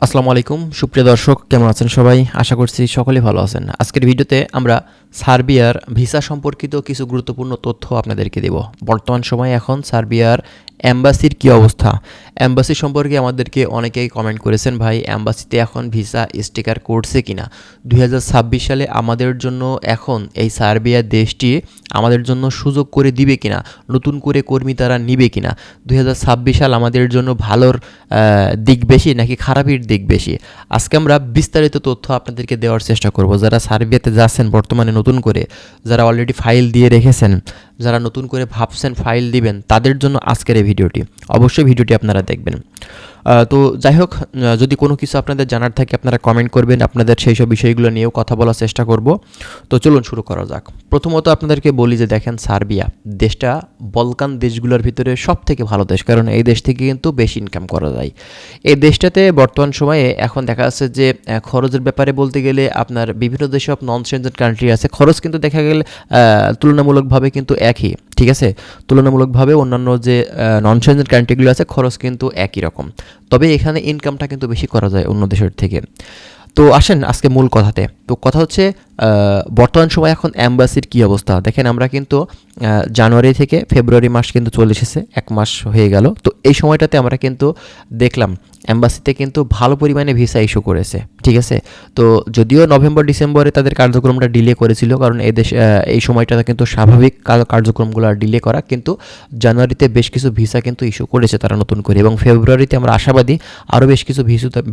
আসসালামু আলাইকুম সুপ্রিয় দর্শক, কেমন আছেন সবাই? আশা করছি সকলেই ভালো আছেন। আজকের ভিডিওতে আমরা সার্বিয়ার ভিসা সম্পর্কিত কিছু গুরুত্বপূর্ণ তথ্য আপনাদেরকে দেব। বর্তমান সময়ে এখন সার্বিয়ার অ্যাম্বাসির কী অবস্থা? অ্যাম্বাসি সম্পর্কে আমাদেরকে অনেকেই কমেন্ট করেছেন, ভাই অ্যাম্বাসিতে এখন ভিসা স্টিকার করছে কিনা, 2026 সালে আমাদের জন্য এখন এই সার্বিয়া দেশটি আমাদের জন্য সুযোগ করে দিবে কিনা, নতুন করে কর্মী তারা নিবে কিনা, 2026 সাল আমাদের জন্য ভালোর দিক বেশি নাকি খারাপের দিক বেশি, আজকে আমরা বিস্তারিত তথ্য আপনাদেরকে দেওয়ার চেষ্টা করব। যারা সার্বিয়াতে যাচ্ছেন বর্তমানে নতুন করে, যারা অলরেডি ফাইল দিয়ে রেখেছেন, যারা নতুন করে ভাবছেন ফাইল দিবেন, তাদের জন্য আজকের এই ভিডিওটি, অবশ্যই ভিডিওটি আপনারা দেখবেন। তো যাই হোক, যদি কোনো কিছু আপনাদের জানার থাকে আপনারা কমেন্ট করবেন, আপনাদের সেই সব বিষয়গুলো নিয়েও কথা বলার চেষ্টা করব। তো চলুন শুরু করা যাক। প্রথমত আপনাদেরকে বলি যে দেখেন, সার্বিয়া দেশটা বলকান দেশগুলোর ভিতরে সব থেকে ভালো দেশ, কারণ এই দেশ থেকে কিন্তু বেশি ইনকাম করা যায়। এই দেশটাতে বর্তমান সময়ে এখন দেখা যাচ্ছে যে খরচের ব্যাপারে বলতে গেলে আপনার বিভিন্ন যেসব নন সেনজেন কান্ট্রি আছে, খরচ কিন্তু দেখা গেলে তুলনামূলকভাবে কিন্তু একই, ঠিক আছে? তুলনামূলকভাবে অন্যান্য যে নন সেনজেন কান্ট্রিগুলো আছে খরচ কিন্তু একই রকম, তবে এখানে ইনকামটা কিন্তু বেশি করা যায় অন্য দেশের থেকে। তো আসেন আজকে মূল কথাতে। তো কথা হচ্ছে বর্তমান সময় এখন অ্যাম্বাসির কী অবস্থা দেখেন। আমরা কিন্তু জানুয়ারি থেকে ফেব্রুয়ারি মাস কিন্তু চলে এসেছে, 1 মাস হয়ে গেল। তো এই সময়টাতে আমরা কিন্তু দেখলাম অ্যাম্বাসিতে কিন্তু ভালো পরিমাণে ভিসা ইস্যু করেছে, ঠিক আছে? তো যদিও নভেম্বর ডিসেম্বরে তাদের কার্যক্রমটা ডিলে করেছিল, কারণ এই সময়টাতে কিন্তু স্বাভাবিক কার্যক্রমগুলো ডিলে করা, কিন্তু জানুয়ারিতে বেশ কিছু ভিসা কিন্তু ইস্যু করেছে তারা নতুন করে, এবং ফেব্রুয়ারিতে আমরা আশাবাদী আরও বেশ কিছু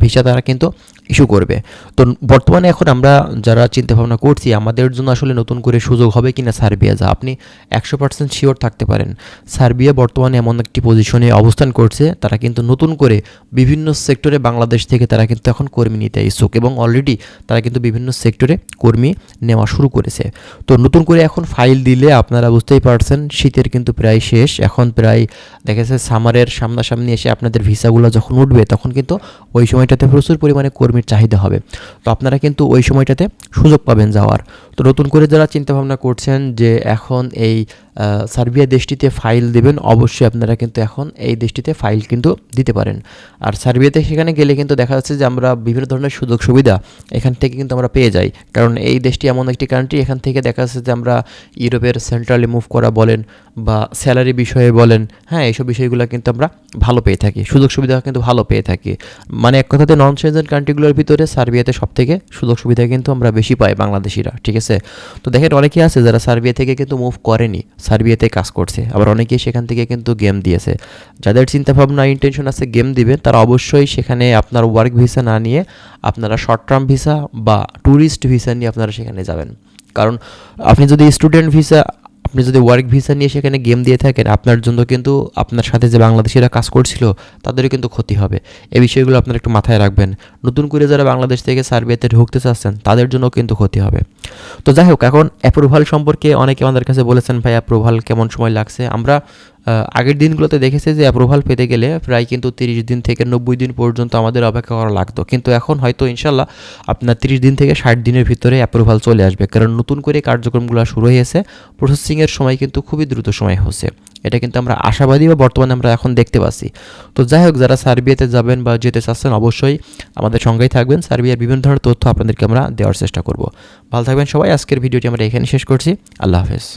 ভিসা তারা কিন্তু ইস্যু করবে। তো বর্তমানে এখন আমরা যারা চিন্তাভাবনা করছি আমাদের জন্য আসলে নতুন করে সুযোগ হবে কিনা সার্বিয়া যা, আপনি 100% শিওর থাকতে পারেন সার্বিয়া বর্তমানে এমন একটি পজিশনে অবস্থান করছে, তারা কিন্তু নতুন করে বিভিন্ন সেক্টরে বাংলাদেশ থেকে তারা কিন্তু এখন কর্মী নিতে ইচ্ছুক, এবং অলরেডি তারা কিন্তু বিভিন্ন সেক্টরে কর্মী নেওয়া শুরু করেছে। তো নতুন করে এখন ফাইল দিলে আপনারা বুঝতেই পারছেন শীতের কিন্তু প্রায় শেষ, এখন প্রায় দেখা যাচ্ছে সামারের সামনাসামনি এসে আপনাদের ভিসাগুলো যখন উঠবে তখন কিন্তু ওই সময়টাতে প্রচুর পরিমাণে কর্মীর চাহিদা হবে। তো আপনারা কিন্তু ওই সময়টাতে সুযোগ পাবেন যাওয়ার। তো নতুন করে যারা চিন্তাভাবনা করছেন যে এখন এই সার্বিয়া দেশটিতে ফাইল দেবেন, অবশ্যই আপনারা কিন্তু এখন এই দেশটিতে ফাইল কিন্তু দিতে পারেন। আর সার্বিয়াতে সেখানে গেলে কিন্তু দেখা যাচ্ছে যে আমরা বিভিন্ন ধরনের সুযোগ সুবিধা এখান থেকে কিন্তু আমরা পেয়ে যাই, কারণ এই দেশটি এমন একটি কান্ট্রি, এখান থেকে দেখা যাচ্ছে যে আমরা ইউরোপের সেন্ট্রালি মুভ করা বলেন বা স্যালারি বিষয়ে বলেন, হ্যাঁ এইসব বিষয়গুলো কিন্তু আমরা ভালো পেয়ে থাকি, সুযোগ সুবিধা কিন্তু ভালো পেয়ে থাকি। মানে এক কথাতে নন সেনজেন কান্ট্রিগুলোর ভিতরে সার্বিয়াতে সব থেকে সুযোগ সুবিধা কিন্তু আমরা বেশি পাই বাংলাদেশিরা, ঠিক আছে? তো দেখেন অনেকেই আছে যারা সার্বিয়া থেকে কিন্তু মুভ করেনি, সার্বিয়াতে কাজ করছে, আবার অনেকেই সেখান থেকে কিন্তু গেম দিয়েছে। যাদের চিন্তাভাবনা ইন্টেনশন আছে গেম দিবেন, তারা অবশ্যই সেখানে আপনার ওয়ার্ক ভিসা না নিয়ে আপনারা শর্ট টার্ম ভিসা বা ট্যুরিস্ট ভিসা নিয়ে আপনারা সেখানে যাবেন। কারণ আপনি যদি স্টুডেন্ট ভিসা, আপনি যদি ওয়ার্ক ভিসা নিয়ে সেখানে গেম দিয়ে থাকেন, আপনার জন্য কিন্তু আপনার সাথে যে বাংলাদেশিরা কাজ করছিল তাদেরও কিন্তু ক্ষতি হবে। এই বিষয়গুলো আপনারা একটু মাথায় রাখবেন। নতুন করে যারা বাংলাদেশ থেকে সার্বিয়াতে ঢুকতে চাচ্ছেন তাদের জন্য কিন্তু ক্ষতি হবে। তো যাই হোক, এখন অ্যাপ্রুভাল সম্পর্কে অনেকে আমাদের কাছে বলেছেন, ভাই অ্যাপ্রুভাল কেমন সময় লাগছে? আমরা আগের দিনগুলোতে দেখেছি যে অ্যাপ্রুভাল পেতে গেলে প্রায় কিন্তু 30 দিন থেকে 90 দিন পর্যন্ত আমাদের অপেক্ষা করা লাগতো, কিন্তু এখন হয়তো ইনশাল্লাহ আপনার 30 দিন থেকে 60 দিনের ভিতরে অ্যাপ্রুভাল চলে আসবে, কারণ নতুন করে কার্যক্রমগুলো শুরু হয়েছে। প্রসেসিংয়ের সময় কিন্তু খুবই দ্রুত সময় হচ্ছে, এটা কিন্তু আমরা আশাবাদী বা বর্তমানে আমরা এখন দেখতে পাচ্ছি। তো যাই হোক, যারা সার্বিয়াতে যাবেন বা যেতে চাচ্ছেন অবশ্যই আমাদের সঙ্গেই থাকবেন, সার্বিয়ার বিভিন্ন ধরনের তথ্য আপনাদেরকে আমরা দেওয়ার চেষ্টা করব। ভালো থাকবেন সবাই। আজকের ভিডিওটি আমরা এখানে শেষ করছি। আল্লাহ হাফেজ।